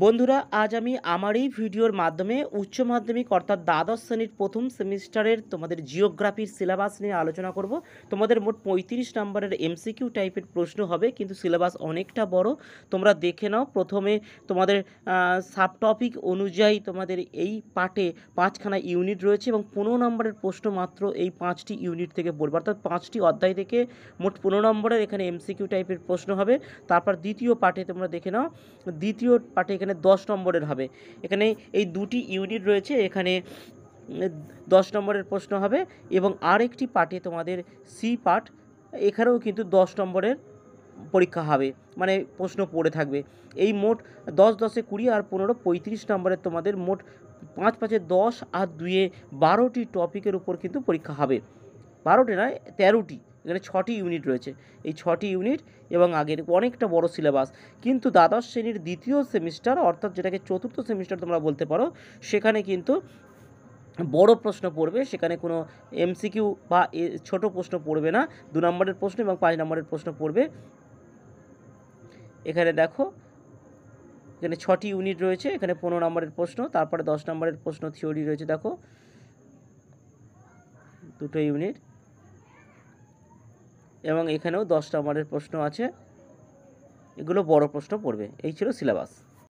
বন্ধুরা, আজ আমি আমার এই ভিডিওর মাধ্যমে উচ্চ মাধ্যমিক অর্থাৎ দ্বাদশ শ্রেণীর প্রথম সেমিস্টারের তোমাদের জিওগ্রাফির সিলেবাস নিয়ে আলোচনা করব। তোমাদের মোট 35 নম্বরের এমসিকিউ টাইপের প্রশ্ন হবে, কিন্তু সিলেবাস অনেকটা বড়। তোমরা দেখে নাও। প্রথমে তোমাদের সাব টপিক অনুযায়ী তোমাদের এই পার্টে 5খানা ইউনিট রয়েছে এবং 15 নম্বরের প্রশ্ন মাত্র এই 5টি ইউনিট থেকে পড়বে, অর্থাৎ 5টি অধ্যায় থেকে মোট 15 নম্বরের এখানে এমসিকিউ টাইপের প্রশ্ন হবে। তারপর দ্বিতীয় পার্টে তোমরা দেখে নাও, দ্বিতীয় পার্টে এখানে 10 নম্বরের হবে। এখানে এই দুটি ইউনিট রয়েছে, এখানে 10 নম্বরের প্রশ্ন হবে এবং আরেকটি পার্টে তোমাদের সি পার্ট, এখানেও কিন্তু 10 নম্বরের পরীক্ষা হবে, মানে প্রশ্ন পড়ে থাকবে। এই মোট 10 10 20 আর 15 35 নম্বরের তোমাদের মোট 5 5 10 আর 2 12টি টপিকের উপর কিন্তু পরীক্ষা হবে। 12টি নয়, 13টি। এখানে 6টি ইউনিট রয়েছে, এই 6টি ইউনিট এবং আগের অনেকটা বড় সিলেবাস। কিন্তু দ্বাদশ শ্রেণীর দ্বিতীয় সেমিস্টার, অর্থাৎ যেটাকে চতুর্থ সেমিস্টার তোমরা বলতে পারো, সেখানে কিন্তু বড় প্রশ্ন পড়বে। সেখানে কোনো এমসিকিউ বা ছোট প্রশ্ন পড়বে না। 2 নম্বরের প্রশ্ন এবং 5 নম্বরের প্রশ্ন পড়বে। এখানে দেখো, এখানে 6টি ইউনিট রয়েছে, এখানে 15 নম্বরের প্রশ্ন, তারপরে 10 নম্বরের প্রশ্ন থিওরি রয়েছে। দেখো, দুটো ইউনিট এবং এখানেও 10 নম্বরের প্রশ্ন আছে। এগুলো বড় প্রশ্ন পড়বে। এই ছিল সিলেবাস।